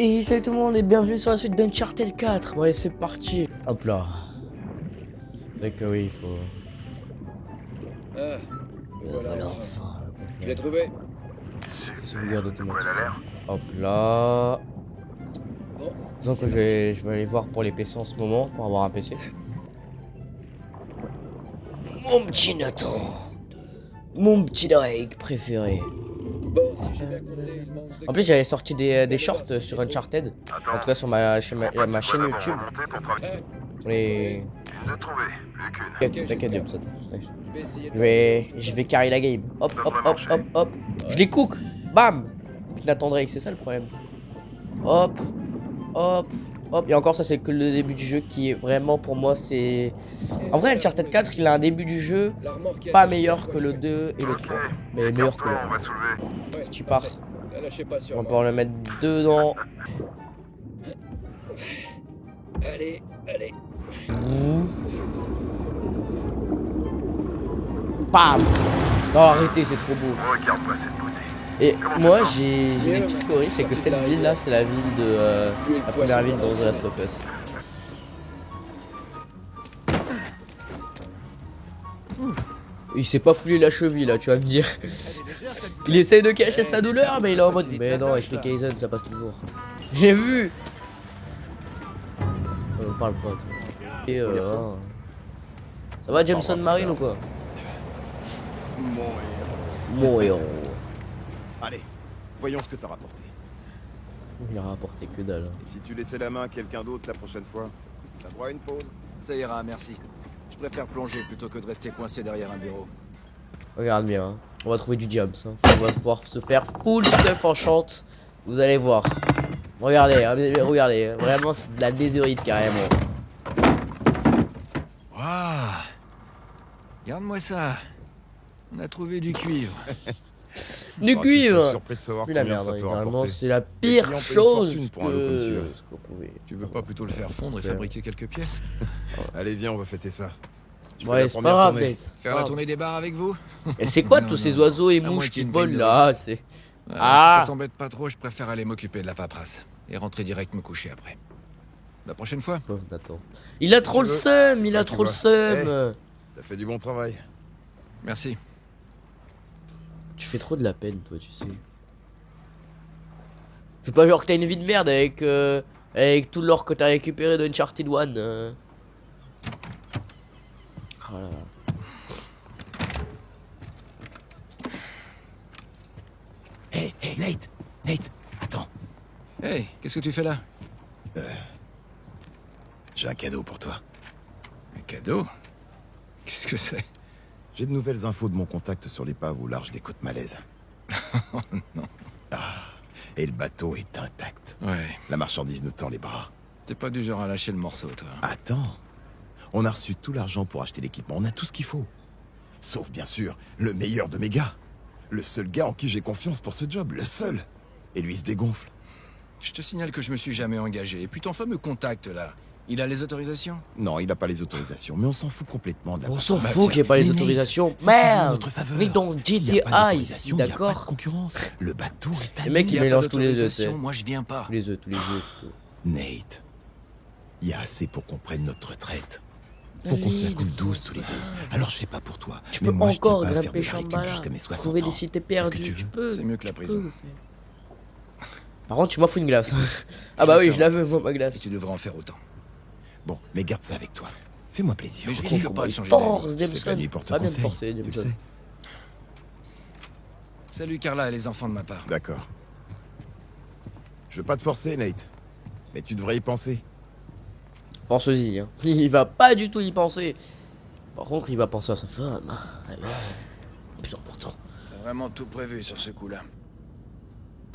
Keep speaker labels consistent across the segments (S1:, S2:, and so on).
S1: Et salut tout le monde et bienvenue sur la suite d'Uncharted 4. Bon allez c'est parti. Hop là. C'est vrai que oui il faut...
S2: Ah,
S1: voilà
S2: enfin.
S1: enfin.
S2: Je l'ai trouvé.
S1: Sauvegarde automatique. Hop là.
S2: Bon,
S1: Disons que je vais aller voir pour les PC en ce moment pour avoir un PC. Mon petit Nathan. Mon petit Drake préféré.
S2: bon, si j'ai bien compté, il manque de...
S1: En plus j'avais sorti des shorts sur Uncharted. En tout cas sur ma chaîne YouTube. Pour les... T'inquiète,
S2: Je vais essayer de...
S1: je vais carry la game. Hop, hop, hop, hop, hop. Je les cook. Bam. Nathan Drake, c'est ça le problème. Hop, hop, hop. Et encore ça c'est que le début du jeu qui est vraiment pour moi c'est... En vrai Uncharted 4 il a un début du jeu pas meilleur que le 2 et le 3. Mais meilleur que le 1. Si tu pars. On peut le mettre dedans.
S2: Allez, allez.
S1: Bam. Non arrêtez c'est trop beau.
S3: Regarde-moi cette beauté.
S1: Et moi j'ai des petites théories, c'est que cette ville là c'est la ville de la première ville dans The Last of Us. Il s'est pas foulé la cheville là, tu vas me dire. Il essaye de cacher sa douleur mais il est en mode mais non, SP Kaizen ça passe toujours. J'ai vu. On parle pas toi. Et ça va Jameson Marine ou quoi? Mon héros.
S3: Allez, voyons ce que t'as rapporté.
S1: Il a rapporté que dalle.
S3: Et si tu laissais la main à quelqu'un d'autre la prochaine fois, t'as droit à une pause.
S4: Ça ira, merci. Je préfère plonger plutôt que de rester coincé derrière un bureau.
S1: Regarde bien, hein. On va trouver du diams. Hein. On va pouvoir se faire full stuff en chante. Vous allez voir. Regardez, hein, regardez. Vraiment, c'est de la déshérite carrément.
S4: Waouh! Regarde-moi ça. On a trouvé du cuivre.
S1: Du
S3: Oh,
S1: cuivre!
S3: surpris de savoir
S1: Puis la
S3: combien
S1: merde,
S3: ça peut
S1: évidemment,
S3: rapporter.
S1: c'est la
S3: Et
S1: pire
S3: puis, on paye une
S1: chose
S3: fortune pour un lot comme celui-là.
S1: ce qu'on pouvait.
S4: Tu veux pas plutôt le faire fondre et fabriquer quelques pièces?
S3: Allez, viens, on va fêter ça. Tu
S1: Bon,
S3: fais
S1: allez,
S3: la
S1: c'est pas
S3: première
S1: grave,
S3: tournée.
S1: Nate.
S4: Faire la tournée des bars avec vous?
S1: Et c'est quoi
S4: Non,
S1: tous
S4: non.
S1: ces oiseaux et
S4: À moins
S1: mouches
S4: qu'il y
S1: qui
S4: ait une
S1: volent
S4: game
S1: là? C'est.
S4: Si
S1: Ah.
S4: ça t'embête pas trop, je préfère aller m'occuper de la paperasse. Et rentrer direct me coucher après. La prochaine fois.
S1: Pauvre Nathan. Il a trop le
S3: veux,
S1: seum,
S3: c'est
S1: il
S3: toi
S1: a
S3: qui
S1: trop le
S3: vois.
S1: seum.
S3: T'as fait du bon travail.
S4: Merci.
S1: Tu fais trop de la peine, toi, tu sais. Fais pas genre que t'as une vie de merde avec, avec tout l'or que t'as récupéré de Uncharted 1. Oh là là.
S3: Hey, Nate! Nate, attends.
S4: Hey, qu'est-ce que tu fais là?
S3: J'ai un cadeau pour toi.
S4: Un cadeau? Qu'est-ce que c'est?
S3: J'ai de nouvelles infos de mon contact sur l'épave au large des côtes malaises.
S4: Oh non.
S3: Et le bateau est intact.
S4: Ouais.
S3: La marchandise nous tend les bras.
S4: T'es pas du genre à lâcher le morceau, toi.
S3: Attends. On a reçu tout l'argent pour acheter l'équipement. On a tout ce qu'il faut. Sauf, bien sûr, le meilleur de mes gars. Le seul gars en qui j'ai confiance pour ce job. Le seul. Et lui, il se dégonfle.
S4: Je te signale que je me suis jamais engagé. Et puis ton fameux contact là, il a les autorisations?
S3: Non, il a pas les autorisations. Mais on s'en fout complètement de la
S1: On
S3: part-
S1: s'en
S4: bah,
S1: fout qu'il n'y ait pas les
S3: Mais Nate,
S1: autorisations.
S3: c'est ce qui joue en
S1: Merde!
S3: notre faveur.
S1: Mais dans
S3: S'il y a pas
S1: GTA
S3: d'autorisation,
S1: ici,
S3: il y a pas de
S1: d'accord?
S3: concurrence. Le bateau est à
S1: Les mecs,
S3: nous.
S1: ils
S4: S'il y a pas
S1: mélangent tous les œufs,
S4: d'autorisation,
S1: c'est.
S4: moi je viens pas.
S1: Tous les œufs.
S3: Nate, il y a assez pour qu'on prenne notre retraite. Pour qu'on se la coule douce tous les deux. Alors je sais pas pour toi,
S1: Tu
S3: mais
S1: peux
S3: moi je tiens
S1: encore
S3: pas à faire
S1: grimper
S3: de la récup
S1: Shambhala,
S3: jusqu'à mes 60
S1: trouver
S3: ans.
S1: des cités
S3: C'est ce que
S1: perdues,
S3: tu veux.
S1: peux.
S4: C'est mieux que la
S1: tu peux
S4: prison.
S1: le faire. Par contre, tu m'offres une glace. Ah bah
S4: vais
S1: oui,
S4: faire
S1: je la
S4: un
S1: veux,
S4: test.
S1: moi, ma
S4: Et
S1: glace.
S4: tu devrais en faire autant.
S3: Bon, mais garde ça avec toi. Fais-moi plaisir.
S4: Mais je
S3: ok
S4: risque pas de changer
S1: Force,
S3: Tu sais que la
S1: Jameson.
S3: nuit porte
S1: Pas bien de
S3: conseil,
S1: forcer,
S3: tu le
S1: Jameson.
S3: sais.
S4: Salut Carla et les enfants de ma part.
S3: D'accord. Je veux pas te forcer, Nate. Mais tu devrais y penser.
S1: Pense-y, hein. Il va pas du tout y penser. Par contre, il va penser à sa femme. Ah ouais. Plus important.
S4: T'as vraiment tout prévu sur ce coup-là.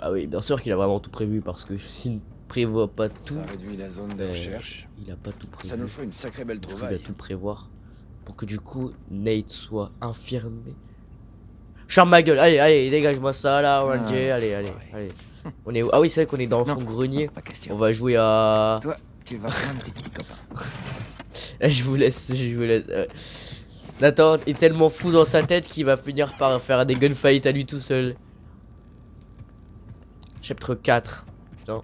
S1: Ah oui, bien sûr qu'il a vraiment tout prévu parce que s'il ne prévoit pas tout,
S4: Ça réduit la zone de
S1: ben,
S4: recherche.
S1: il a pas tout prévu.
S4: Ça nous ferait une sacrée belle
S1: Il va
S4: trouvaille.
S1: tout prévoir pour que du coup Nate soit infirmé. Ferme ma gueule, allez, dégage-moi ça là, Ranger, allez. On est où? Ah oui, c'est vrai qu'on est dans son grenier.
S4: Pas question.
S1: On va jouer à.
S4: Toi, tu vas prendre tes petits copains.
S1: Je vous laisse. Nathan est tellement fou dans sa tête qu'il va finir par faire des gunfights à lui tout seul. Chapitre 4. Putain.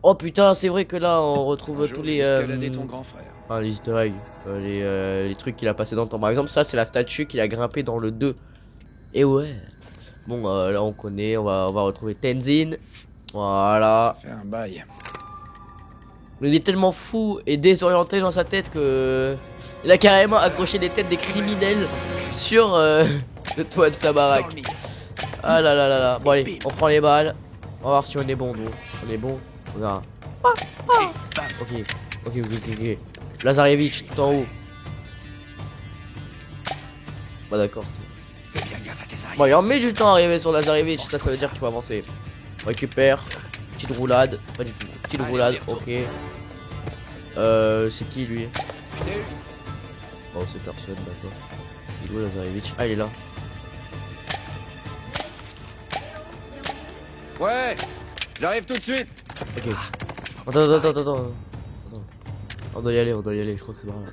S1: Oh putain, c'est vrai que là on retrouve
S4: Un jour,
S1: tous
S4: j'ai
S1: les
S4: escaladé ton grand frère.
S1: enfin les easter eggs, les trucs qu'il a passé dans le temps. Par exemple, ça c'est la statue qu'il a grimpé dans le 2. Et ouais. Bon, là on connaît, on va retrouver Tenzin. Voilà.
S4: Ça fait un bail.
S1: Mais il est tellement fou et désorienté dans sa tête que il a carrément accroché les têtes des criminels sur le toit de sa baraque. Ah là là là là. Bon allez, on prend les balles. On va voir si on est bon, nous. On est bon. Regarde. Ok. Ok. Lazarevich tout en haut. Bah d'accord. Bon, il en met du temps à arriver sur Lazarevich, ça veut dire qu'il faut avancer. On récupère. Petite roulade. Pas du tout. Petite roulade, ok. C'est qui lui? Oh, c'est personne, d'accord. Il est où Lazarevich? Ah, il est là.
S4: Ouais, j'arrive tout de suite.
S1: Ok. Attends. On doit y aller, je crois que c'est par là.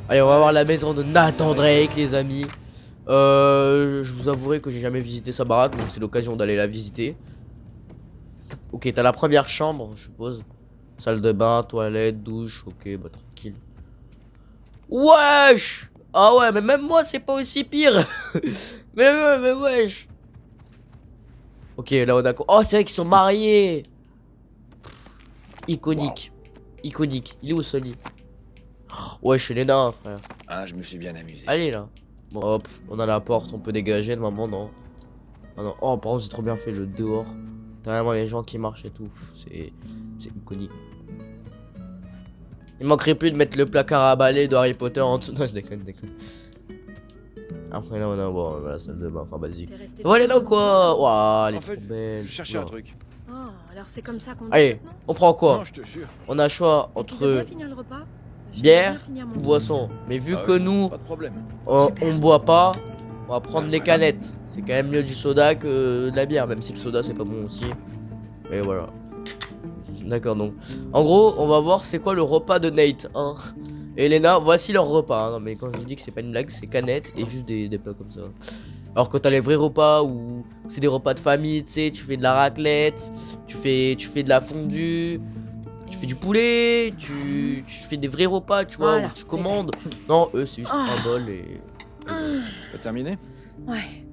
S1: Allez, on va voir la maison de Nathan Drake, les amis. Je vous avouerai que j'ai jamais visité sa baraque, donc c'est l'occasion d'aller la visiter. Ok, t'as la première chambre, je suppose. Salle de bain, toilette, douche, ok, bah tranquille. Wesh! Ah ouais, mais même moi, c'est pas aussi pire. mais wesh. Ok, là on a... Oh, c'est vrai qu'ils sont mariés. Iconique. Iconique. Il est où, Sony? Ouais, chez les nains, frère.
S4: Ah, je me suis bien amusé.
S1: Allez, là. Bon, hop, on a la porte, on peut dégager. Le moment, non. Ah non. Oh, par contre, c'est trop bien fait, le dehors. T'as vraiment les gens qui marchent et tout. C'est iconique. Il manquerait plus de mettre le placard à balai de Harry Potter en dessous. Non, je déconne. Après, là, on a, bon, la salle de bain, enfin, basique. Oh, elle est là ou quoi? Waouh, elle est
S4: En fait,
S1: trop belle.
S4: je cherchais un truc.
S5: Oh, alors c'est comme ça qu'on dit
S1: Allez,
S5: maintenant.
S1: on prend quoi?
S4: Non, je te jure.
S1: On a choix
S5: Et tu veux
S1: entre
S5: bien finir le repas? Je
S1: bière
S5: vais bien finir mon
S1: ou
S5: dîner.
S1: boisson. Mais vu
S4: Ah
S1: que
S4: oui,
S1: nous,
S4: pas de problème.
S1: on boit pas, on va prendre
S4: Ah,
S1: les
S4: voilà.
S1: canettes. C'est quand même mieux du soda que de la bière, même si le soda c'est pas bon aussi. Mais voilà. D'accord, donc. En gros, on va voir c'est quoi le repas de Nate. Hein. Et Elena, voici leur repas. Hein. Non, mais quand je dis que c'est pas une blague, c'est canettes et juste des plats comme ça. Alors que t'as les vrais repas où c'est des repas de famille, tu sais, tu fais de la raclette, tu fais de la fondue, tu fais du poulet, tu fais des vrais repas, tu vois,
S5: Voilà,
S1: où tu
S5: c'est
S1: commandes. Non, eux c'est juste un bol et...
S4: T'as terminé?
S5: Ouais,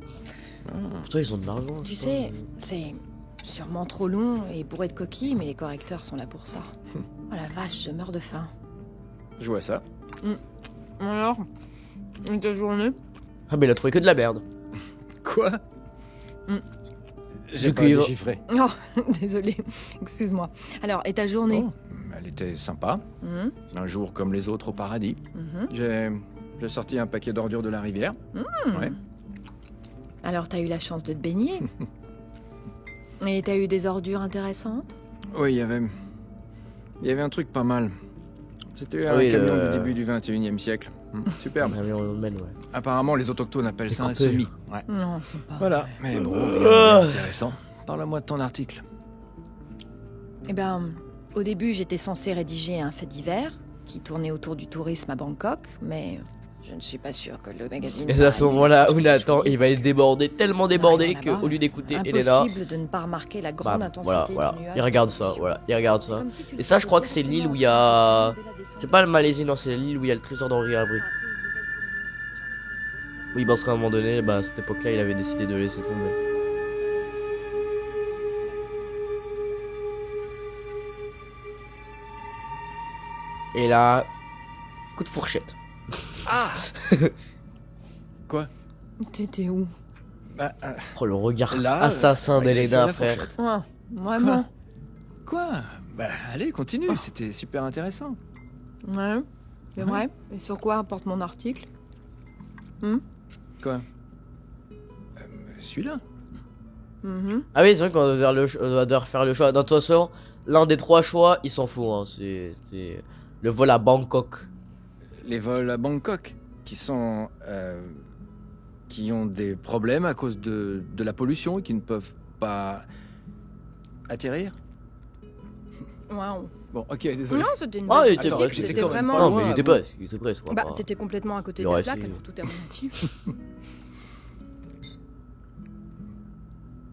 S1: Pourtant ils ont de l'argent.
S5: tu
S1: je
S5: sais, c'est sûrement trop long et bourré de coquilles, mais les correcteurs sont là pour ça. Oh la vache, je meurs de faim.
S4: Je vois ça.
S5: Alors, et ta journée?
S1: Ah mais il a trouvé que de la merde.
S4: Quoi?
S5: Hmm.
S4: J'ai
S1: Du
S4: pas
S1: cuivre.
S4: déchiffré.
S5: Oh, désolé, excuse-moi. Alors, et ta journée?
S4: Oh, elle était sympa. Un jour comme les autres au paradis. J'ai sorti un paquet d'ordures de la rivière. Ouais.
S5: Alors, t'as eu la chance de te baigner? Et t'as eu des ordures intéressantes?
S4: Oui, il y avait un truc pas mal. C'était
S1: Ah
S4: un
S1: oui,
S4: camion
S1: le-
S4: du début du 21e siècle. Superbe.
S1: Ah, mais on le mène, ouais.
S4: Apparemment, les autochtones appellent ça un
S1: Écoutez.
S4: semi. Ouais.
S5: Non, c'est pas
S4: Voilà.
S5: vrai.
S4: Mais bon, rien d'intéressant. Parle-moi de ton article.
S5: Eh ben, au début, j'étais censée rédiger un fait divers qui tournait autour du tourisme à Bangkok, mais je ne suis pas sûre que le magazine...
S1: Et c'est à ce
S5: parle
S1: moment-là
S5: du
S1: où Nathan
S5: choisi.
S1: il va être débordé, tellement débordé
S5: Rien là-bas.
S1: qu'au lieu d'écouter Elena,
S5: Impossible de ne pas remarquer la grande
S1: bah,
S5: intensité
S1: voilà,
S5: du nuage.
S1: il regarde ça, voilà, il regarde
S5: C'est
S1: ça.
S5: comme si tu
S1: Et
S5: le
S1: ça, je
S5: savais
S1: crois que c'est l'île
S5: directement
S1: où il y a...
S5: dès la descente.
S1: C'est pas le Malaisie, non, c'est l'île où il y a le trésor d'Henri Avery. Oui, parce qu'à un moment donné, bah, à cette époque-là, il avait décidé de laisser tomber. Et là, coup de fourchette.
S4: Ah Quoi?
S5: T'étais où?
S4: Bah,
S1: Oh, le regard
S4: là,
S1: assassin
S4: agresser
S1: d'Elena,
S4: la
S1: frère.
S4: fourchette.
S5: Ouais, vraiment.
S4: Quoi? Bah, allez, continue, c'était super intéressant.
S5: Ouais, c'est
S4: Ouais.
S5: vrai. Et sur quoi porte mon article?
S4: Quoi? Celui-là.
S5: Mhm.
S1: Ah oui, c'est vrai qu'on va devoir faire le choix. De toute façon, l'un des trois choix, il s'en fout. Hein. C'est le vol à Bangkok.
S4: Les vols à Bangkok, qui sont... qui ont des problèmes à cause de la pollution et qui ne peuvent pas atterrir.
S5: Wow.
S4: Bon, ok, désolé.
S5: Non, c'était une
S1: Ah,
S5: belle
S1: il était
S5: pratique,
S1: presque.
S5: c'était
S4: J'étais quand même
S5: vraiment...
S4: pas
S1: Non,
S4: loin,
S1: mais il était
S4: avoue.
S1: presque. Il était presque. on va
S5: Bah,
S1: pas-
S5: t'étais complètement à côté
S1: Il
S5: de la
S1: aurait
S5: plaque,
S1: essayé.
S5: alors tout est relatif.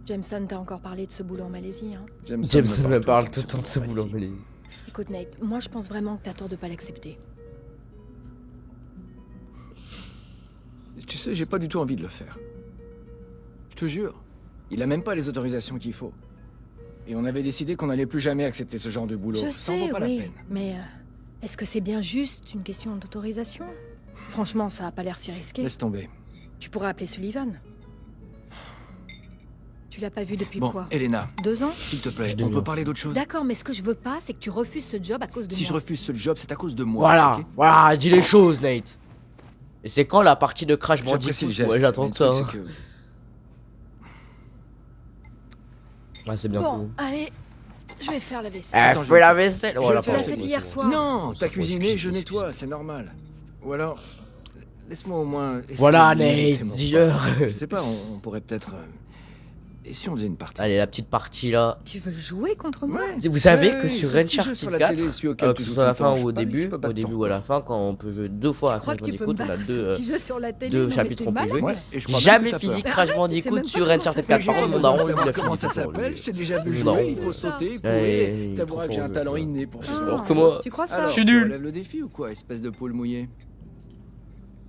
S5: Jameson t'a encore parlé de ce boulot en Malaisie, hein.
S1: Jameson me parle tout le temps de ce boulot en Malaisie.
S5: Écoute, Nate, moi je pense vraiment que t'as tort de pas l'accepter.
S4: Tu sais, j'ai pas du tout envie de le faire. Je te jure. Il a même pas les autorisations qu'il faut. Et on avait décidé qu'on allait plus jamais accepter ce genre de boulot.
S5: Je
S4: Ça en
S5: sais,
S4: vaut pas la
S5: oui,
S4: peine.
S5: mais est-ce que c'est bien juste une question d'autorisation? Franchement, ça a pas l'air si risqué.
S4: Laisse tomber.
S5: Tu pourrais appeler Sullivan. Tu l'as pas vu depuis
S4: Bon,
S5: quoi?
S4: Elena,
S5: 2 ans?
S4: s'il te plaît,
S1: Je
S4: on
S1: deviens
S4: peut
S1: fou.
S4: parler d'autre chose?
S5: D'accord, mais ce que je veux pas, c'est que tu refuses ce job à cause de
S4: Si
S5: moi.
S4: je refuse ce job, c'est à cause de moi.
S1: Voilà,
S4: ok?
S1: voilà, dis les choses, Nate. Et c'est quand la partie de Crash
S4: J'apprécie
S1: Bandicoot?
S4: le geste.
S1: Ouais, j'attends
S4: mais
S1: que ça.
S4: le
S1: Hein.
S4: truc, c'est que-
S1: Ah, c'est bientôt.
S5: Bon, allez, je vais faire la vaisselle.
S1: Eh,
S4: Attends, je
S1: fais
S4: vais
S1: la
S4: le
S1: vaisselle.
S4: Je
S1: Voilà,
S4: vais le
S1: pardon,
S4: faire,
S5: je l'ai fait
S1: c'est
S5: hier
S1: bon,
S5: soir.
S1: c'est bon,
S4: Non,
S1: c'est
S4: t'as
S1: bon,
S4: cuisiné, je
S1: excuse-moi,
S4: nettoie, c'est normal. Ou alors, laisse-moi au moins... essayer
S1: Voilà,
S4: de mériter
S1: Nate,
S4: mon
S1: dis-leur.
S4: repas. Je sais pas, on pourrait peut-être... Et si on faisait une partie?
S1: Allez, la petite partie là.
S5: Tu veux jouer contre moi?
S4: Ouais.
S1: Vous savez que
S4: Ouais,
S1: sur
S4: ce petit jeu
S1: Uncharted
S4: sur la
S1: 4,
S4: télé, celui auquel
S1: que
S4: tu
S1: ce
S4: joues
S1: soit à la
S4: tout le temps,
S1: fin ou
S4: je
S1: au
S4: parie que tu
S1: début,
S4: peux battre ton
S1: ou à la fin, quand on peut jouer 2 fois à
S5: Je crois
S1: Crash
S5: que tu peux me
S1: Bandicoot, on a
S5: battre ce petit jeu sur la télé.
S1: deux
S5: non, mais
S1: chapitres
S5: t'es
S1: on peut
S5: malade.
S1: jouer.
S4: Ouais, et je crois bien
S1: Jamais
S4: que t'as
S1: fini
S4: peur.
S1: Crash
S5: Arrête, c'est
S1: Bandicoot
S5: même
S1: sur
S5: pas comment
S1: Uncharted
S5: ça
S1: 4.
S5: fait.
S1: Par contre, mon daron, il
S4: savoir
S1: l'a
S4: comment
S1: fini.
S4: ça s'appelle, je t'ai déjà vu
S1: Non.
S4: jouer, il faut sauter,
S1: Ouais,
S4: courir.
S1: il est
S4: T'avoueras
S1: trop
S4: que j'ai un
S1: fort,
S4: talent
S1: ouais.
S4: inné pour ça.
S5: Ah,
S1: Alors que moi,
S5: tu crois ça?
S4: Alors,
S1: je suis
S4: tu
S1: nul.
S4: relèves le défi ou quoi, espèce de poule mouillée?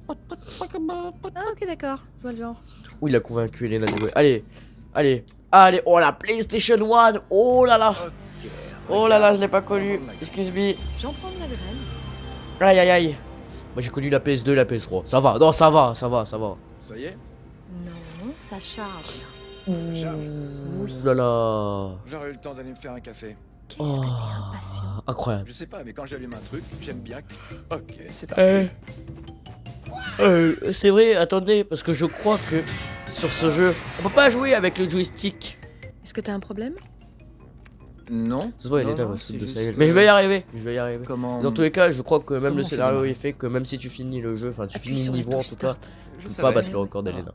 S5: Ah, ok, d'accord. Je vois le genre.
S1: où il a convaincu Elena de jouer. Allez, allez, allez. Oh la PlayStation 1. Oh là là. Oh là là, je l'ai pas connu. Excuse me.
S5: J'en prends de la graine.
S1: Aïe aïe aïe. Moi j'ai connu la PS2 et la PS3. Ça va, non, ça va, ça va, ça va.
S4: Ça y est?
S5: Non, ça charge.
S1: Ouh là là.
S4: J'aurais eu le temps d'aller me faire un café.
S5: Qu'est-ce que
S1: Oh,
S5: t'es impatient.
S1: incroyable.
S4: Je sais pas, mais quand j'allume un truc, j'aime bien que... Ok, c'est
S1: Euh,
S4: parti.
S1: c'est vrai, attendez, parce que je crois que sur ce jeu, on peut pas jouer avec le joystick.
S5: Est-ce que t'as un problème?
S4: Non.
S1: Ça se voit,
S4: Non,
S1: Elena
S4: non,
S1: va se foutre de
S4: c'est
S1: sa
S4: juste
S1: gueule.
S4: que-
S1: Mais je vais y arriver, je vais y arriver.
S4: Comment...
S1: Dans tous les cas, je crois que même
S4: Comment
S1: le
S4: c'est
S1: scénario
S4: dommage
S1: est fait que même si tu finis le jeu, enfin tu
S5: Appuie
S1: finis
S5: sur
S1: le
S5: la
S1: niveau en
S5: touche
S1: tout cas,
S5: start.
S4: Je
S1: tu peux
S4: savais.
S1: pas battre le record d'Elena.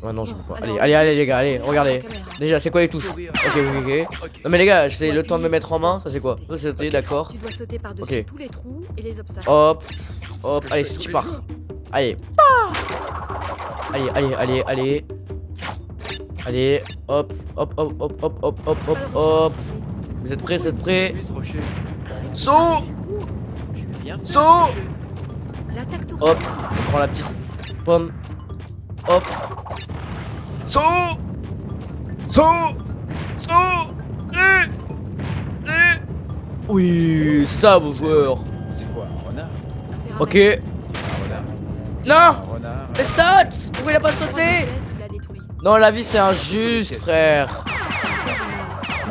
S1: Ah non, je
S5: Bon,
S1: peux pas.
S5: alors,
S1: Allez, allez, allez les gars, allez,
S5: regarde
S1: regardez.
S5: la caméra.
S1: Déjà, c'est quoi les touches?
S4: Courir.
S1: Ok, ok, ok.
S4: Ok.
S1: Non mais les gars, j'ai
S5: Faut
S1: le temps de me
S5: appuyer
S1: mettre
S5: sur
S1: en main,
S5: le
S1: ça c'est quoi? Ça c'était, d'accord.
S5: Tu dois sauter par-dessus
S1: Ok.
S5: tous les trous et les obstacles.
S1: Hop, hop,
S4: je
S1: allez,
S4: fais
S1: c'est
S4: tous
S1: tu
S4: les
S1: pars.
S4: jours.
S1: Allez. Allez, allez, allez, allez. Allez, hop, hop, hop, hop, hop, hop, hop, hop, hop. Vous êtes prêts, vous êtes prêts?
S4: Suis ce rocher.
S1: Saut!
S4: Je vais rien faire.
S1: Saut!
S5: L'attaque tour.
S1: Hop, on prend la petite pomme. Hop. Saut! Saut! Saut! Oui, c'est ça, vos joueurs.
S4: C'est quoi, un renard?
S1: Ok.
S4: Un renard.
S1: Non!
S4: Un renard.
S1: Mais saute! Pourquoi il a pas sauté?
S5: Tu l'as détruit.
S1: Non, la vie c'est injuste, frère.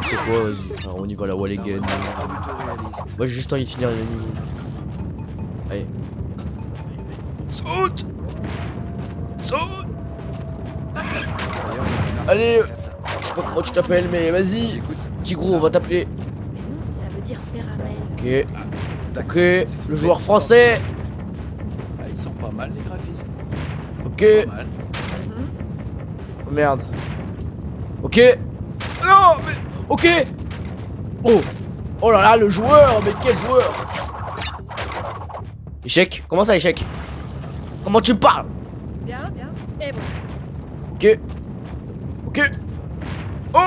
S1: C'est quoi, vas-y, frère, on y va la wall
S4: C'est un
S1: again.
S4: renard pas du tout réaliste.
S1: Moi j'ai juste envie de finir le niveau. Allez. Saute! Saute!
S4: D'ailleurs, le renard,
S1: Allez.
S4: ça peut faire ça.
S1: Je sais pas comment tu t'appelles, mais vas-y.
S4: Écoute,
S1: Tigrou, on va t'appeler.
S5: Mais non, ça veut dire Péramel.
S1: Ok.
S4: d'accord.
S1: Ok.
S4: C'est
S1: Le
S4: tout
S1: joueur
S4: bête.
S1: français.
S4: Ah, ils sont pas mal les graphismes.
S1: Ok.
S4: Pas mal.
S1: Oh merde. Ok. Non, mais. Ok. Oh. Oh là là, le joueur. Mais quel joueur. Échec. Comment ça, échec? Comment tu me parles?
S5: Bien, bien. Et bon.
S1: Ok. Ok. Oh.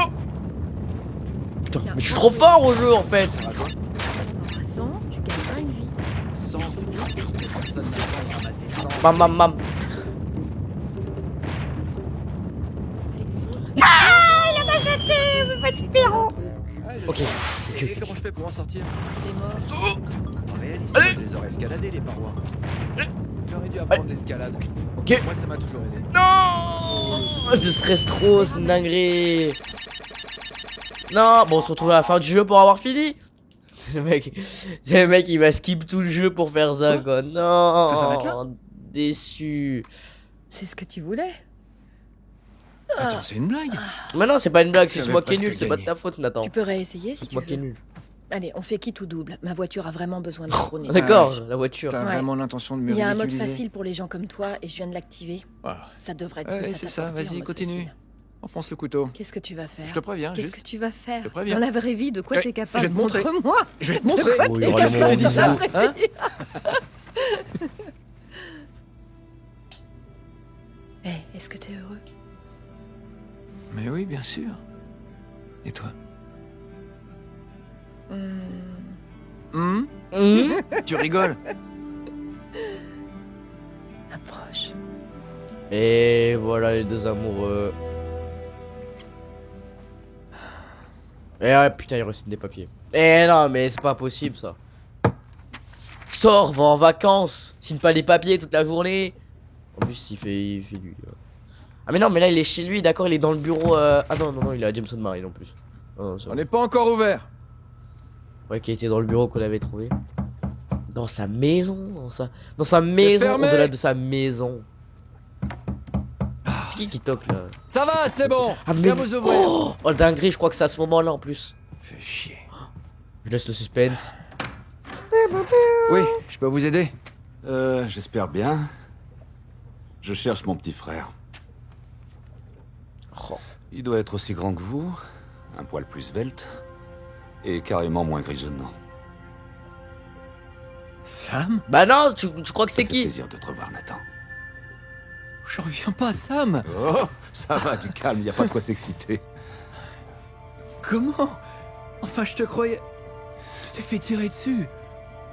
S1: Putain, mais je suis trop fort au jeu en fait.
S4: Rajoute.
S5: En embrassant, tu gagneras une vie.
S4: 100 francs. Personne n'a pas ramassé 100.
S1: Mam mam mam. Ok. Ok,
S4: Et
S1: ok.
S4: comment je fais pour en sortir?
S5: T'es mort.
S4: Pas réaliste,
S1: Allez.
S4: je les aurais escaladés les parois. J'aurais dû apprendre l'escalade.
S1: Ok.
S4: Moi ça m'a toujours aidé.
S1: Non. Je stresse trop, c'est une dinguerie. Non, bon, on se retrouve à la fin du jeu pour avoir fini. C'est le mec, il va skip tout le jeu pour faire ça, quoi. Non.
S4: Ça s'arrête là?
S1: Déçu.
S5: C'est ce que tu voulais.
S4: Attends, c'est une blague.
S1: Mais non, c'est pas une blague, c'est
S4: J'avais
S1: moi qui est
S4: presque
S1: nul, c'est pas de
S4: gagné.
S1: ta faute, Nathan.
S5: Tu peux réessayer si
S1: C'est
S5: tu
S1: moi qui est
S5: veux.
S1: nul.
S5: Allez, on fait quitte ou double. Ma voiture a vraiment besoin de rouler.
S1: D'accord, la voiture.
S4: T'as
S5: Ouais.
S4: vraiment l'intention de me
S5: Il y a un mode
S4: ridiculiser?
S5: facile pour les gens comme toi et je viens de l'activer.
S4: Ah,
S5: Ça devrait
S4: Ouais,
S5: plus
S4: c'est ça,
S5: t'apporter en
S4: vas-y,
S5: mode
S4: continue.
S5: facile.
S4: enfonce le couteau.
S5: Qu'est-ce que tu vas faire?
S4: Je te préviens,
S5: Qu'est-ce
S4: juste.
S5: que tu vas faire?
S4: Je te préviens.
S5: Dans la vraie vie, de quoi
S4: Ouais,
S5: t'es
S4: je
S5: capable?
S4: vais te montrer.
S5: Montre-moi.
S4: Je vais te
S5: Montre
S4: montrer.
S5: quoi
S1: Oh, il
S5: t'es
S1: y aura le
S5: capable
S1: moment
S4: Tu dis
S1: où
S4: ça,
S1: il
S4: hein?
S5: Eh, est-ce que t'es heureux?
S4: Mais oui, bien sûr. Et toi?
S5: Hmm,
S4: Tu rigoles?
S5: approche.
S1: Et voilà les deux amoureux. Et ah, putain, il reste des papiers. Eh non, mais c'est pas possible ça. Sors, va en vacances. Signe pas les papiers toute la journée. En plus, il fait lui. Ah, mais non, mais là, il est chez lui, d'accord, il est dans le bureau. Ah non, non, non, il est à Jameson Marine en plus. Non,
S4: On n'est pas encore ouvert.
S1: Ouais, qui était dans le bureau qu'on avait trouvé. Dans sa maison, dans sa maison,
S4: fermé.
S1: au-delà de sa maison. C'est qui toque là?
S4: Ça va, c'est bon.
S1: Ah,
S4: Viens vous ouvrir.
S1: Oh, le dinguerie, je crois que c'est à ce moment-là en plus.
S4: Fais chier.
S1: Je laisse le suspense.
S4: Oui, je peux vous aider?
S6: J'espère bien. Je cherche mon petit frère.
S1: Oh.
S6: Il doit être aussi grand que vous, un poil plus svelte, et carrément moins grisonnant.
S4: Sam?
S1: Bah non, tu crois que
S6: Ça
S1: c'est
S6: fait
S1: qui?
S6: plaisir de te revoir, Nathan.
S4: J'en reviens pas, Sam.
S6: Oh, ça va, du calme, y a pas de quoi s'exciter.
S4: Comment? Enfin, je te croyais... Tu t'es fait tirer dessus.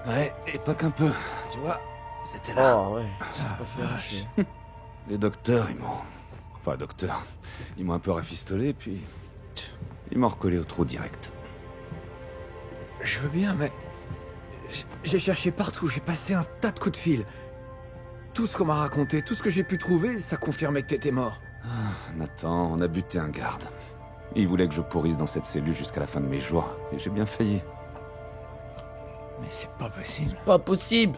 S6: Ouais, et pas qu'un peu, tu vois, c'était là.
S1: Oh ouais, ça se pas fait arracher.
S6: Les docteurs, ils m'ont... Enfin, docteur, ils m'ont un peu rafistolé, puis... Ils m'ont recollé au trou direct.
S4: Je veux bien, mais... J'ai cherché partout, j'ai passé un tas de coups de fil. Tout ce qu'on m'a raconté, tout ce que j'ai pu trouver, ça confirmait que t'étais mort.
S6: Nathan, on a buté un garde. Il voulait que je pourrisse dans cette cellule jusqu'à la fin de mes jours, et j'ai bien failli.
S4: Mais c'est pas possible.
S1: Pas possible.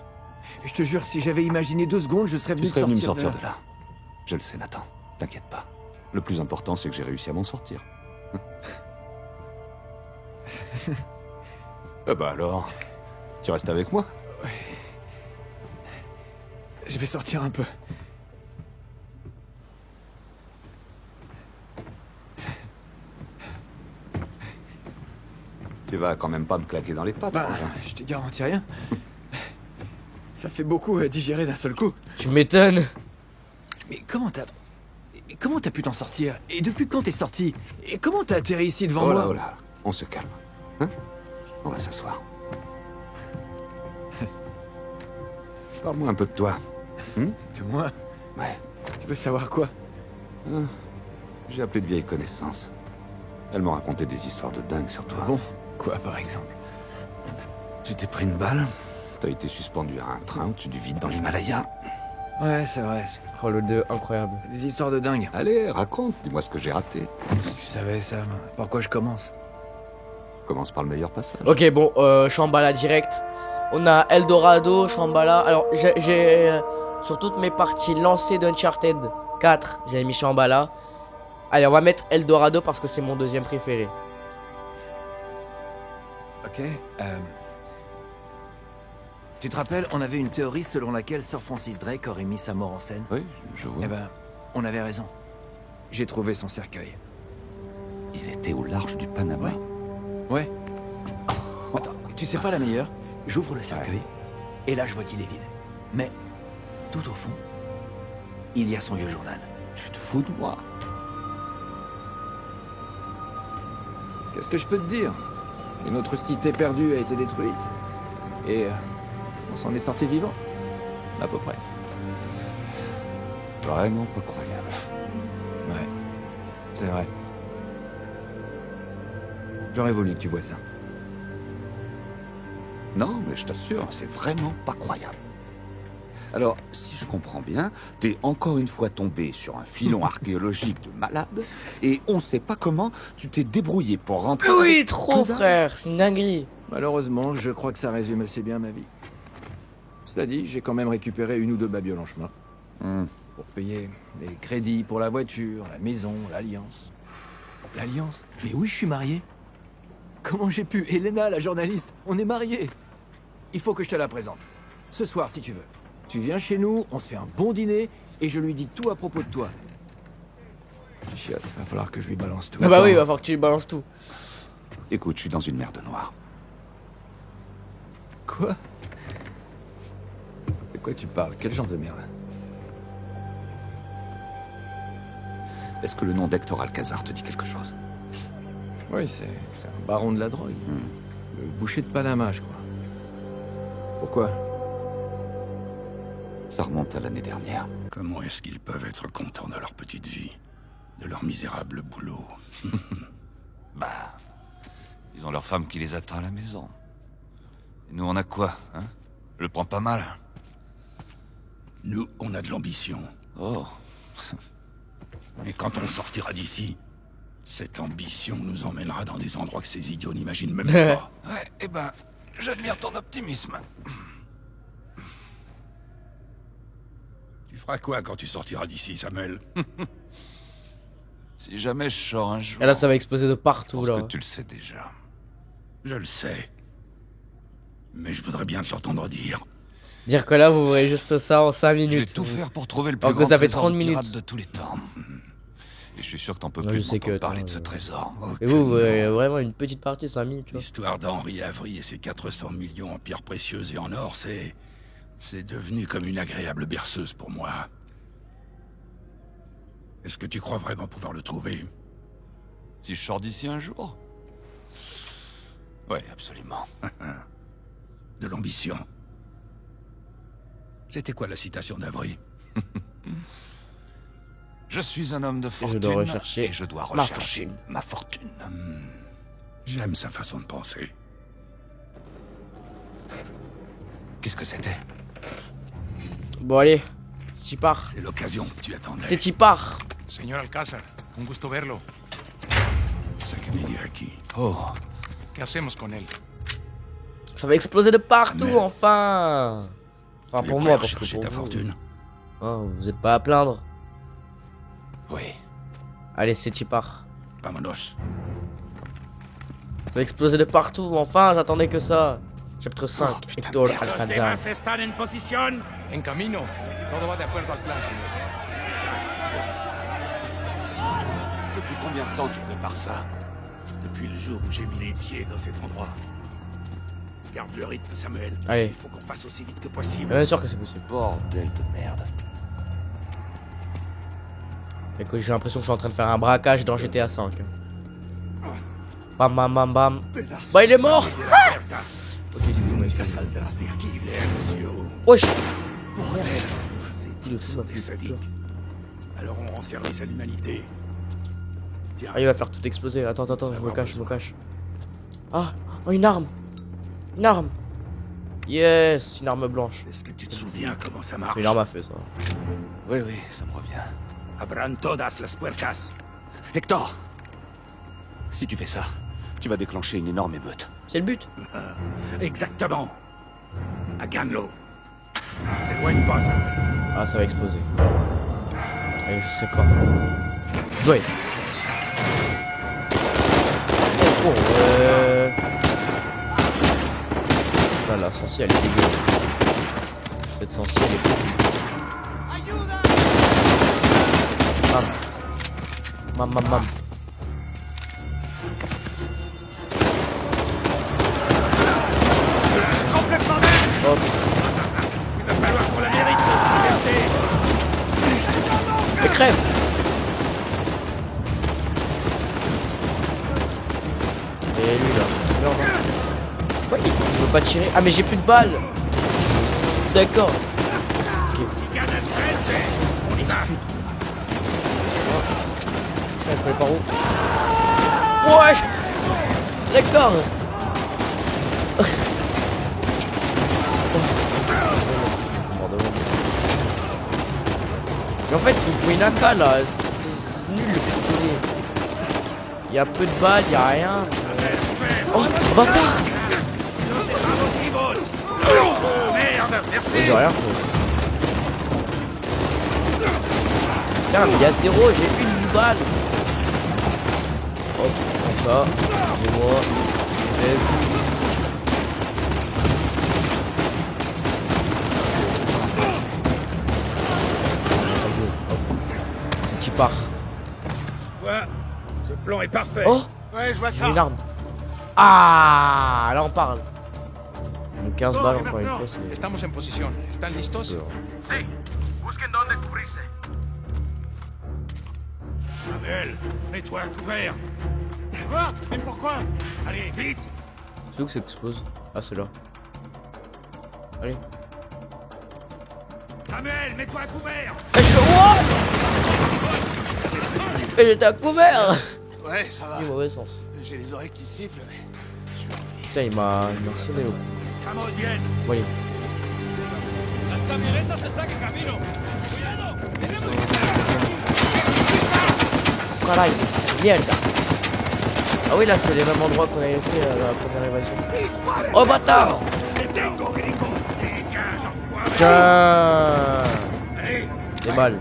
S4: Je te jure, si j'avais imaginé 2 secondes, je serais
S6: Tu
S4: venu
S6: serais venu me sortir
S4: de
S6: de là. Je le sais, Nathan. T'inquiète pas. Le plus important, c'est que j'ai réussi à m'en sortir. Ah bah alors, tu restes avec moi?
S4: Je vais sortir un peu.
S6: Tu vas quand même pas me claquer dans les pattes.
S4: Bah,
S6: Frangin.
S4: je te garantis rien. Ça fait beaucoup à digérer d'un seul coup.
S1: Tu m'étonnes.
S4: Mais comment t'as pu t'en sortir? Et depuis quand t'es sorti? Et comment t'as atterri ici devant
S6: Oh
S4: moi?
S6: là, oh là, on se calme. Hein? On va s'asseoir. Parle-moi un peu de toi.
S4: De moi?
S6: Ouais.
S4: Tu veux savoir quoi?
S6: Hein? J'ai appelé de vieilles connaissances. Elles m'ont raconté des histoires de dingue sur toi.
S4: Bon, quoi par exemple?
S6: Tu t'es pris une balle, t'as été suspendu à un train au-dessus du vide dans l'Himalaya.
S4: Ouais, c'est vrai.
S1: Oh le 2, incroyable.
S4: Des histoires de dingue.
S6: Allez, raconte, dis-moi ce que j'ai raté.
S4: Si tu savais, Sam, par quoi je commence?
S6: Commence par le meilleur passage.
S1: Ok, bon, Shambhala direct. On a Eldorado, Shambhala. Alors, j'ai sur toutes mes parties lancées d'Uncharted 4, j'avais mis Shambhala. Allez, on va mettre Eldorado parce que c'est mon deuxième préféré.
S4: Ok. Tu te rappelles, on avait une théorie selon laquelle Sir Francis Drake aurait mis sa mort en scène?
S6: Oui, je vois.
S4: Eh ben, on avait raison. J'ai trouvé son cercueil.
S6: Il était au large du Panama.
S4: Ouais. Attends, tu sais pas la meilleure? J'ouvre le cercueil, et là je vois qu'il est vide. Mais, tout au fond, il y a son vieux journal.
S6: Tu te fous de moi?
S4: Qu'est-ce que je peux te dire? Une autre cité perdue a été détruite. Et on s'en est sorti vivant. À peu près.
S6: Vraiment pas croyable.
S4: Ouais. C'est vrai. J'aurais voulu que tu vois ça.
S6: Non, mais je t'assure, c'est vraiment pas croyable. Alors, si je comprends bien, t'es encore une fois tombé sur un filon archéologique de malade, et on sait pas comment tu t'es débrouillé pour rentrer...
S1: Oui,
S6: avec
S1: trop
S6: que dalle.
S1: frère, c'est une dinguerie.
S4: Malheureusement, je crois que ça résume assez bien ma vie. Cela dit, j'ai quand même récupéré 1 ou 2 babioles en chemin. Pour payer les crédits pour la voiture, la maison, l'alliance. L'alliance? Mais oui, je suis marié. Comment j'ai pu? Elena, la journaliste, on est mariés. Il faut que je te la présente. Ce soir, si tu veux. Tu viens chez nous, on se fait un bon dîner, et je lui dis tout à propos de toi. Chiotte, va falloir que je lui balance tout.
S1: Ah bah
S4: Attends.
S1: oui, il va falloir que tu lui balances tout.
S6: Écoute, je suis dans une merde noire.
S4: Quoi? De quoi tu parles? Quel genre de merde?
S6: Est-ce que le nom d'Hector Alcazar te dit quelque chose?
S4: Oui, c'est un baron de la drogue. Le boucher de Panama, je crois. Pourquoi?
S6: Ça remonte à l'année dernière.
S7: Comment est-ce qu'ils peuvent être contents de leur petite vie? De leur misérable boulot?
S6: Bah... Ils ont leur femme qui les attend à la maison. Et nous, on a quoi, hein? Je le prends pas mal.
S7: Nous, on a de l'ambition.
S6: Oh.
S7: Et quand on sortira d'ici, cette ambition nous emmènera dans des endroits que ces idiots n'imaginent même pas.
S6: Ouais, eh ben, j'admire ton optimisme.
S7: Tu feras quoi quand tu sortiras d'ici, Samuel?
S6: Si jamais je sors un jour...
S1: Et là, ça va exploser de
S6: je
S1: partout,
S6: pense
S1: là.
S6: que tu le sais déjà.
S7: Je le sais. Mais je voudrais bien te l'entendre dire.
S1: Dire que là, vous verrez juste ça en 5
S6: Je vais
S1: minutes.
S6: tout faire pour trouver le plus
S1: Alors que
S6: grand
S1: ça fait
S6: trésor
S1: 30
S6: de pirate
S1: minutes.
S6: de tous les temps. Et je suis sûr que t'en peux
S1: Ouais,
S6: plus
S1: je sais
S6: m'entendre
S1: que
S6: parler
S1: toi,
S6: de ce trésor.
S7: Oh,
S1: Et
S7: que
S1: vous verrez
S7: non.
S1: vraiment une petite partie, 5 minutes, tu vois.
S7: L'histoire d'Henri Avery et ses 400 millions en pierres précieuses et en or, c'est devenu comme une agréable berceuse pour moi. Est-ce que tu crois vraiment pouvoir le trouver?
S6: Si je sors d'ici un jour? Ouais, absolument.
S7: De l'ambition. C'était quoi la citation d'Avery?
S6: Je suis un homme de fortune.
S1: dois rechercher
S6: et je dois
S1: ma
S6: rechercher
S1: fortune.
S6: ma fortune.
S7: J'aime sa façon de penser.
S6: Qu'est-ce que c'était?
S1: Bon, allez. C'est t'y part.
S7: C'est l'occasion que tu attendais.
S1: C'est t'y part.
S8: Señor Alcázar, un gusto verlo.
S7: Sakabidi Aki.
S6: Oh,
S8: ¿Qué hacemos con él?
S1: Ça va exploser de partout,
S7: Samuel.
S1: enfin. Enfin,
S7: Tu es
S1: pour
S7: prêt
S1: moi,
S7: à
S1: parce que
S7: rechercher
S1: pour
S7: ta
S1: vous...
S7: fortune.
S1: Oh, vous êtes pas à plaindre.
S6: oui.
S1: Allez, c'est t'y part.
S7: Vamonos.
S1: Ça va exploser de partout, enfin, j'attendais que ça. Chapitre 5, Hector Alcazar.
S8: están en posición. En camino. Todo va de acuerdo al plan, señor.
S6: Depuis combien de temps tu prépares ça?
S7: Depuis le jour où j'ai mis les pieds dans cet endroit. Garde le rythme, Samuel.
S1: Allez.
S7: Il faut qu'on fasse aussi vite que possible.
S1: Bien sûr que c'est possible.
S6: Bordel de merde.
S1: Et que j'ai l'impression que je suis en train de faire un braquage dans GTA 5. Bam bam bam bam. Bah il est mort. Ah, ok, excuse-moi, excuse-moi. Wesh. Merde.
S7: Ces types sont des sadiques. Alors on rend service à l'humanité. Tiens,
S1: Ah, il va faire tout exploser. Attends, attends, je me cache, je me cache. Ah, oh, une arme. Une arme. Yes, une arme blanche.
S7: est-ce que tu te souviens comment ça marche?
S1: C'est une arme à feu, ça.
S6: Oui, oui, ça me revient.
S7: Abran todas las puertas.
S6: Hector! Si tu fais ça, tu vas déclencher une énorme émeute.
S1: C'est le but.
S7: Exactement. À Ganlo. T'éloigne pas, Samuel.
S1: Ah, ça va exploser. Allez, je serai fort. Ouais. Oh, Là, censée, elle est dégueu. Cette censée, elle est dégueu. Mam. Mam, mam, mam. Hop.
S7: Il va falloir qu'on la mérite, notre liberté.
S1: Et crève. Et lui là. Merde, hein. Ouais, il veut pas tirer. Ah mais j'ai plus de balles. D'accord. Ok.
S7: On y va.
S1: Il fallait par où? Ouais. D'accord. Mais en fait, il me faut une AK là. C'est nul le pistolet. Il y a peu de balles, il y a rien. Oh, bâtard!
S7: Merde, merci.
S1: De rien, frérot. Putain, mais il y a 0, j'ai une balle. Hop, prends ça. Et moi, 16. Hop. C'est qui part.
S7: Quoi? Ce plan est parfait.
S1: Oh!
S8: Ouais, je vois
S1: J'ai une arme. Ah! Là, on parle. Donc 15 balles, encore une fois, c'est...
S8: Estamos en posición. ¿Están listos?
S7: Sí. Busquen dónde cubrirse. Samuel, mets-toi à couvert.
S3: Quoi? Mais pourquoi?
S7: Allez, vite.
S1: C'est où que ça explose? Ah, c'est là. Allez.
S7: Samuel, mets-toi à couvert.
S1: Eh, Et j'étais à couvert.
S3: Ouais, ça va.
S1: Du mauvais sens.
S3: J'ai les oreilles qui sifflent, mais...
S1: Putain, il m'a sonné au cou.
S7: Estamos bien.
S1: Bon, allez.
S8: Las camionetas están en camino. ¡Cuidado! ¡Tenemos
S1: Caray, mierda. Ah oui, là, c'est les mêmes endroits qu'on avait fait à la première évasion. Oh, bâtard. Tiens. Des balles.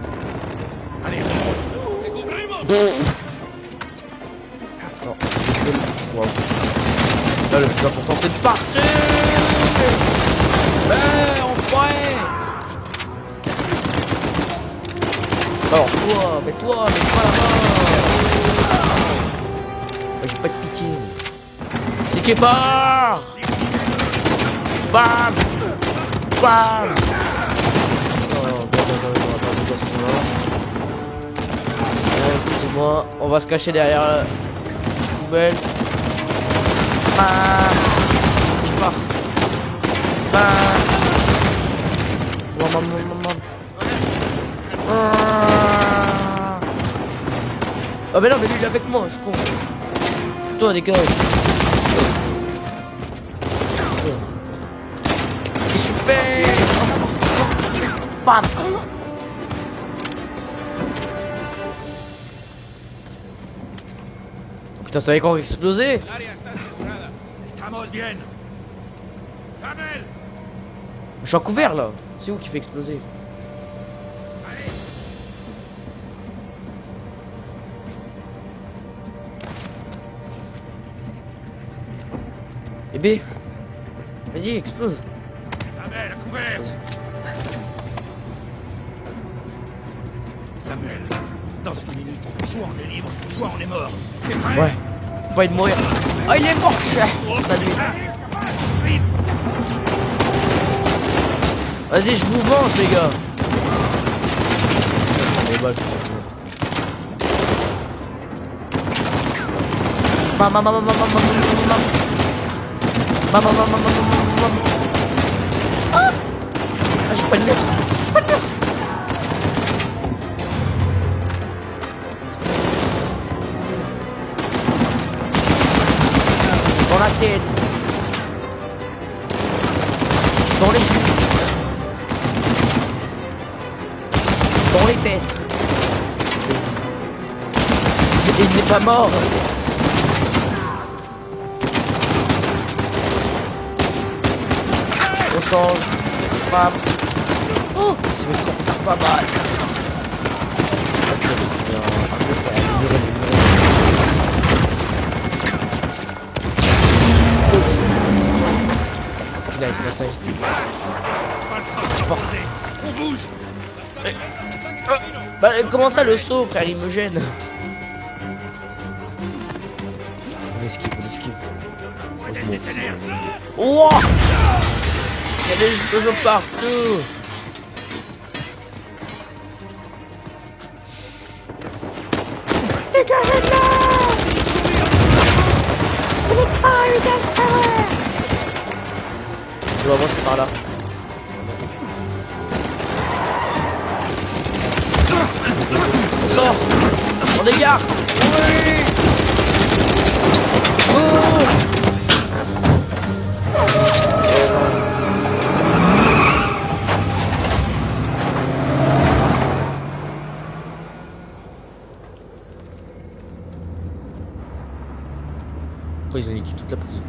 S1: Non. Wow. Là, le plus important, c'est de partir. Enfoiré. Alors, toi, mets-toi pas là-bas. J'ai pas de pitié. C'est qui part. Bam. Bam. Excusez-moi, on va se cacher derrière la poubelle. Bam. Je pars. Bam. Ah mais non, mais lui il est avec moi, je suis con. Toi déconne. Qu'est-ce que tu fais? Bam. Putain, ça avait encore explosé.
S7: Estamos bien. Samuel.
S1: Je suis en couvert là. C'est où qui fait exploser? Bébé, vas-y, explose.
S7: Samuel, à couvert. Samuel, dans une minute, soit on est libre, soit on est mort. T'es prêt?
S1: Ouais, faut pas être mourir. Ah, il est mort, salut. Vas-y, je vous venge, les gars. Les balles, bam, bam, bam, bam, bam, bam, bam. Maman, maman, maman, maman. Ah, j'ai pas de mur. J'ai pas de mur. Dans la tête. Dans les genoux. Dans les fesses. Il n'est pas mort. On change. Bam. Oh, c'est vrai que ça fait pas mal. Nice, nice, nice. C'est pas.
S7: On bouge.
S1: Bah, comment ça le saut, frère, il me gêne. On esquive, on esquive. Wow! Il y a des explosions partout. Dégagez de là! Ce n'est pas une danseuse! Je dois avancer par là. On sort! On dégage! Oui! Oh! Pourquoi ils ont niqué toute la prison?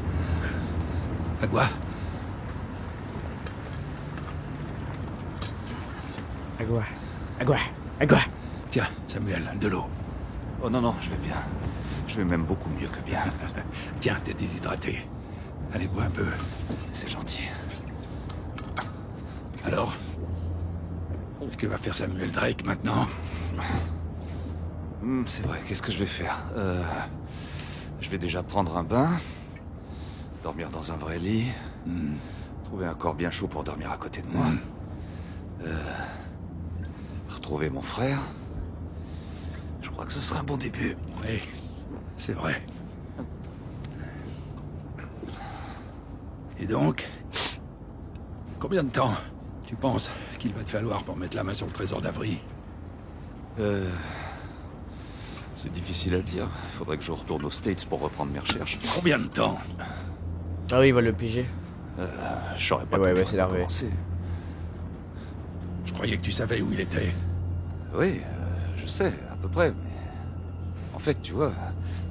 S7: Agua.
S1: Agua. Agua. Agua.
S7: Tiens, Samuel, de l'eau.
S6: Oh non, non, je vais bien. Je vais même beaucoup mieux que bien.
S7: Tiens, t'es déshydraté. Allez, bois un peu.
S6: C'est gentil.
S7: Alors, que va faire Samuel Drake maintenant?
S6: C'est vrai, qu'est-ce que je vais faire? Je vais déjà prendre un bain, dormir dans un vrai lit, trouver un corps bien chaud pour dormir à côté de moi, retrouver mon frère. Je crois
S4: crois que ce sera un bon début.
S7: Oui, c'est vrai. Et donc, combien de temps tu penses qu'il va te falloir pour mettre la main sur le trésor d'Avry?
S6: C'est difficile à dire. Il faudrait que je retourne aux States pour reprendre mes recherches.
S7: Combien de temps?
S1: Ah oui, il va le piéger.
S6: Je saurais pas.
S1: Ouais,
S6: comment
S1: c'est larvé.
S6: commencer.
S7: Je croyais que tu savais où il était.
S6: Oui, je sais, à peu près, mais... En fait, tu vois,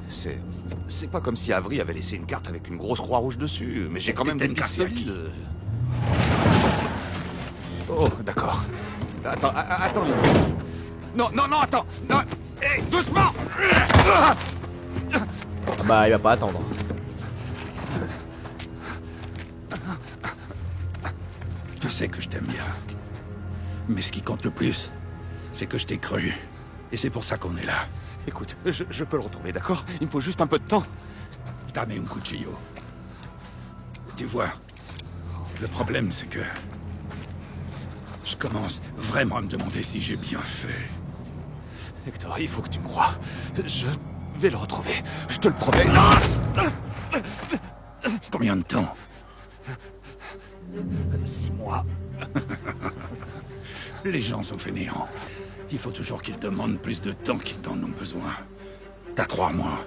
S6: c'est pas comme si Avery avait laissé une carte avec une grosse croix rouge dessus, mais j'ai quand même des
S7: T'étais
S6: pistes
S7: cardiaque.
S6: solides. Oh, d'accord. Attends une minute. Non, attends. Non, hé, doucement.
S1: Ah bah, il va pas attendre.
S7: Je sais que je t'aime bien. Mais ce qui compte le plus, c'est que je t'ai cru. Et c'est pour ça qu'on est là.
S6: Écoute, je peux le retrouver, d'accord? Il me faut juste un peu de temps.
S7: Dame un cuchillo. Tu vois, le problème c'est que... Je commence vraiment à me demander si j'ai bien fait.
S6: Hector, il faut que tu me crois. Je vais le retrouver. Je te le promets. Non.
S7: Combien de temps?
S6: 6 mois.
S7: Les gens sont fainéants. Il faut toujours qu'ils demandent plus de temps qu'ils n'en ont besoin. T'as 3 mois.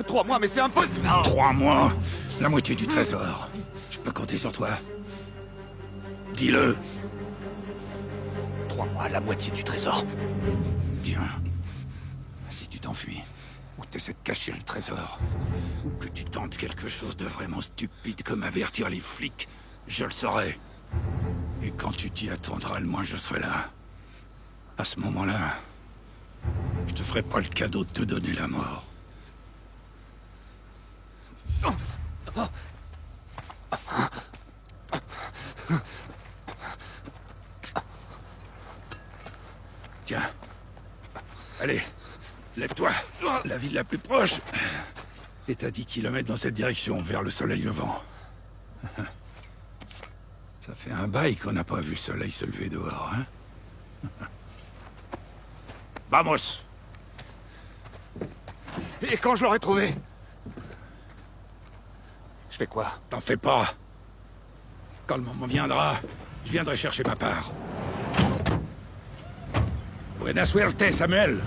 S6: 3 mois, mais c'est impossible.
S7: 3 mois? La moitié du trésor. Je peux compter sur toi. Dis-le.
S6: 3 mois, la moitié du trésor.
S7: Bien. Si tu t'enfuis, ou que t'essaies de cacher le trésor, ou que tu tentes quelque chose de vraiment stupide comme avertir les flics, je le saurai. Et quand tu t'y attendras, le moins je serai là. À ce moment-là, je te ferai pas le cadeau de te donner la mort. Tiens. Allez, lève-toi. La ville la plus proche est à 10 km dans cette direction, vers le soleil levant. Ça fait un bail qu'on n'a pas vu le soleil se lever dehors, hein? Vamos!
S6: Et quand je l'aurai trouvé? Je fais quoi?
S7: T'en fais pas. Quand le moment viendra, je viendrai chercher ma part. Buena suerte, Samuel!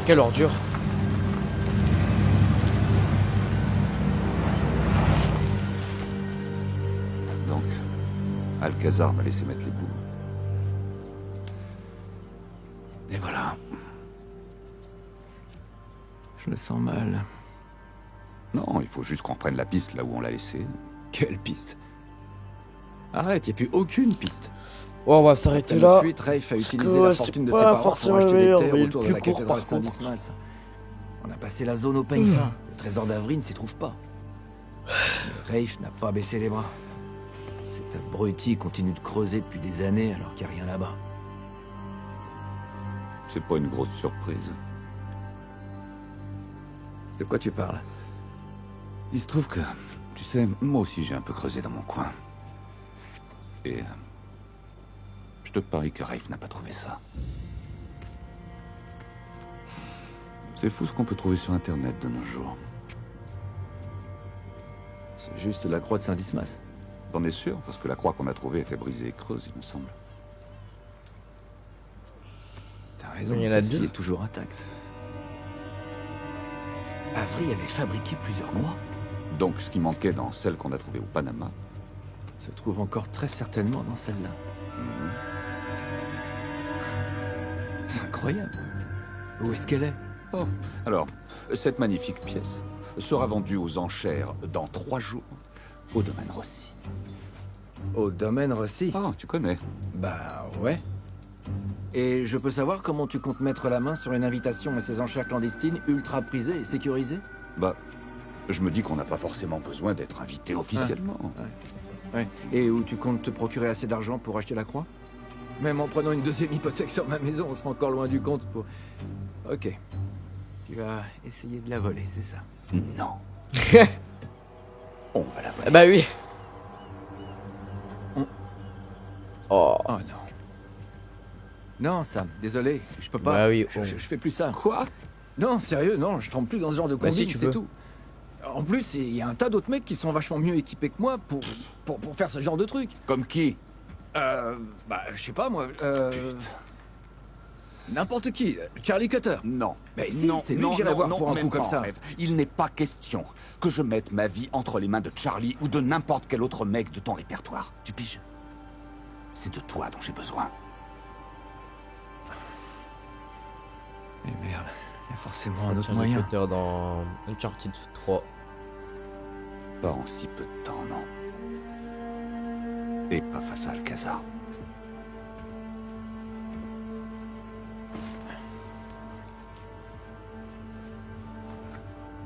S1: Quelle ordure.
S6: Donc, Alcazar m'a laissé mettre les bouts. Et voilà.
S4: Je me sens mal.
S6: Non, il faut juste qu'on reprenne la piste là où on l'a laissée.
S4: Quelle piste? Arrête, y a plus aucune piste.
S1: Oh, on va s'arrêter
S4: Après notre
S1: là.
S4: fuite, Rafe a
S1: parce
S4: utilisé
S1: que
S4: la
S1: c'était
S4: fortune de
S1: pas
S4: ses parents
S1: forcément
S4: pour acheter
S1: le
S4: des
S1: meilleur,
S4: terres
S1: mais
S4: autour
S1: le
S4: de la
S1: plus court,
S4: cathédrale
S1: par contre.
S4: Saint-Dismas. On a passé la zone au peigne fin. Le trésor d'Avril ne s'y trouve pas. Mais Rafe n'a pas baissé les bras. Cet abruti continue de creuser depuis des années alors qu'il n'y a rien là-bas.
S6: C'est pas une grosse surprise.
S4: De quoi tu parles?
S6: Il se trouve que, tu sais, moi aussi j'ai un peu creusé dans mon coin. Et... je te parie que Rafe n'a pas trouvé ça. C'est fou ce qu'on peut trouver sur Internet de nos jours.
S4: C'est juste la croix de Saint-Dismas.
S6: T'en es sûr? Parce que la croix qu'on a trouvée était brisée et creuse, il me semble.
S4: T'as raison,
S1: Il y en a
S4: celle-ci
S1: deux.
S4: est toujours intacte. Avery avait fabriqué plusieurs croix.
S6: Donc ce qui manquait dans celle qu'on a trouvée au Panama...
S4: Se trouve encore très certainement dans celle-là. C'est incroyable. Où est-ce qu'elle est?
S6: Oh, alors, cette magnifique pièce sera vendue aux enchères dans 3 jours au domaine Rossi.
S4: Au domaine Rossi?
S6: Ah, tu connais.
S4: Bah ouais. Et je peux savoir comment tu comptes mettre la main sur une invitation à ces enchères clandestines ultra prisées et sécurisées?
S6: Bah, je me dis qu'on n'a pas forcément besoin d'être invité officiellement.
S4: Ouais. Et où tu comptes te procurer assez d'argent pour acheter la croix? Même en prenant une deuxième hypothèque sur ma maison, on sera encore loin du compte pour... Ok. Tu vas essayer de la voler, c'est ça?
S6: Non. On va la voler.
S1: Bah oui. Oh.
S4: Oh non. Non, Sam, désolé, je peux pas.
S1: Bah oui,
S4: je fais plus ça.
S6: Quoi?
S4: Non, sérieux, non, je tombe plus dans ce genre de
S1: Bah si,
S4: combine,
S1: tu
S4: c'est
S1: peux.
S4: tout. En plus, il y a un tas d'autres mecs qui sont vachement mieux équipés que moi pour faire ce genre de truc.
S6: Comme qui?
S4: Bah, je sais pas, moi, n'importe qui, Charlie Cutter.
S6: Non.
S4: Mais si, c'est lui que j'irai voir pour un
S6: même
S4: coup comme
S6: pas en
S4: ça.
S6: rêve. Il n'est pas question que je mette ma vie entre les mains de Charlie ou de n'importe quel autre mec de ton répertoire. Tu piges? C'est de toi dont j'ai besoin.
S4: Mais merde, il y a forcément un autre
S1: Charlie
S4: moyen.
S1: Potter dans Uncharted 3.
S6: Pas en si peu de temps, non. Et pas face à Alcazar.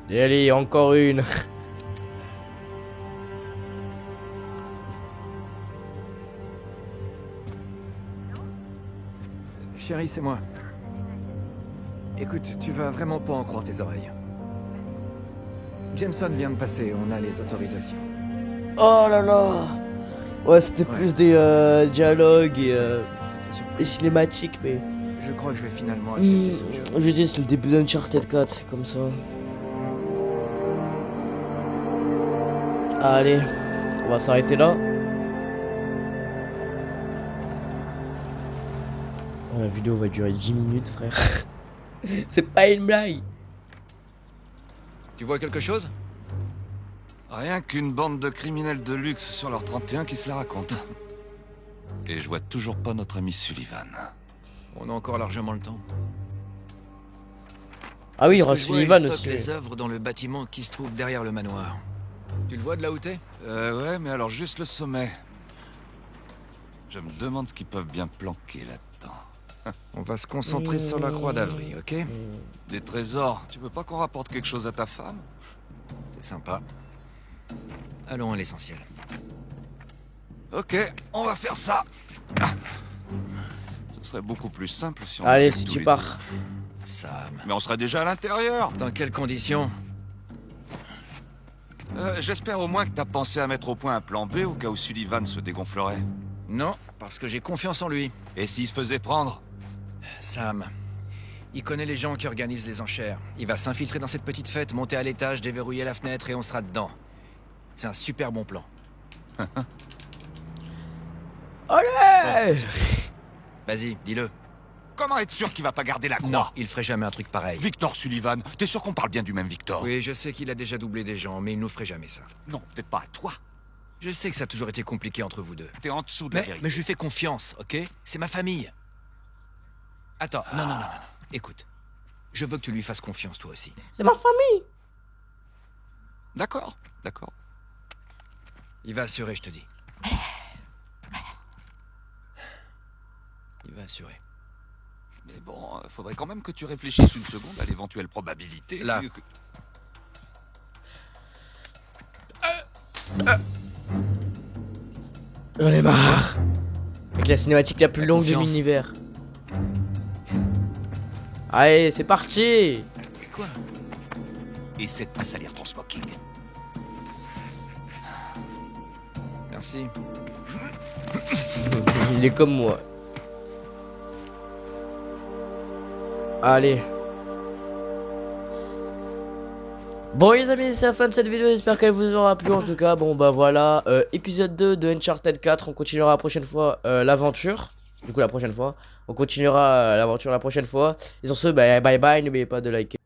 S1: Et allez, encore une.
S4: Chérie, c'est moi. Écoute, tu vas vraiment pas en croire tes oreilles. Jameson vient de passer, on a les autorisations.
S1: Oh là là. Ouais, c'était
S4: Ouais.
S1: plus des dialogues et
S4: Sacrée surprise.
S1: cinématiques, mais...
S4: Je crois que je vais finalement accepter ce jeu.
S1: Je veux dire, c'est le début d'Uncharted 4, c'est comme ça. Allez, on va s'arrêter là. La vidéo va durer 10 minutes, frère. C'est pas une blague.
S4: Tu vois quelque chose?
S7: Rien qu'une bande de criminels de luxe sur leur 31 qui se la raconte. Et je vois toujours pas notre ami Sullivan.
S4: On a encore largement le temps.
S1: Ah oui, il y aura
S4: Parce que je vois,
S1: Sullivan
S4: il
S1: aussi.
S4: stocke les œuvres dans le bâtiment qui se trouve derrière le manoir. Tu le vois de là où t'es?
S7: Ouais, mais alors juste le sommet. Je me demande ce qu'ils peuvent bien planquer là-dedans.
S4: On va se concentrer sur la croix d'Avry, ok?
S7: Des trésors, tu veux pas qu'on rapporte quelque chose à ta femme?
S4: C'est sympa. Allons à l'essentiel.
S7: Ok, on va faire ça. Ce serait beaucoup plus simple si on...
S1: Allez,
S7: était
S1: si
S7: tous
S1: tu
S7: les
S1: pars.
S4: Sam.
S7: deux. Mais on serait déjà à l'intérieur.
S4: Dans quelles conditions?
S7: J'espère au moins que t'as pensé à mettre au point un plan B au cas où Sullivan se dégonflerait.
S4: Non, parce que j'ai confiance en lui.
S7: Et s'il se faisait prendre?
S4: Sam. Il connaît les gens qui organisent les enchères. Il va s'infiltrer dans cette petite fête, monter à l'étage, déverrouiller la fenêtre et on sera dedans. C'est un super bon plan.
S1: Allez.
S4: Vas-y, dis-le.
S7: Comment être sûr qu'il va pas garder la croix?
S4: Non, il ferait jamais un truc pareil.
S7: Victor Sullivan, t'es sûr qu'on parle bien du même Victor?
S4: Oui, je sais qu'il a déjà doublé des gens, mais il nous ferait jamais ça.
S7: Non, peut-être pas à toi.
S4: Je sais que ça a toujours été compliqué entre vous deux.
S7: T'es en dessous de la
S4: Mais
S7: vérité.
S4: je lui fais confiance, ok? C'est ma famille. Attends, non. Écoute. Je veux que tu lui fasses confiance, toi aussi.
S1: C'est ma famille.
S7: D'accord, d'accord.
S4: Il va assurer, je te dis. Il va assurer.
S7: Mais bon, faudrait quand même que tu réfléchisses une seconde à l'éventuelle probabilité.
S4: Là.
S7: que-
S1: J'en ai marre. Avec la cinématique la plus
S4: Fais
S1: longue de
S4: confiance.
S1: l'univers. Allez, c'est parti.
S4: Mais quoi?
S7: Essaie de pas salir ton smoking.
S4: Merci.
S1: Il est comme moi. Allez. Bon les amis, c'est la fin de cette vidéo, j'espère qu'elle vous aura plu en tout cas. Bon bah voilà, épisode 2 de Uncharted 4, on continuera la prochaine fois l'aventure. Du coup la prochaine fois, on continuera l'aventure la prochaine fois. Et sur ce, bah, bye bye, n'oubliez pas de liker.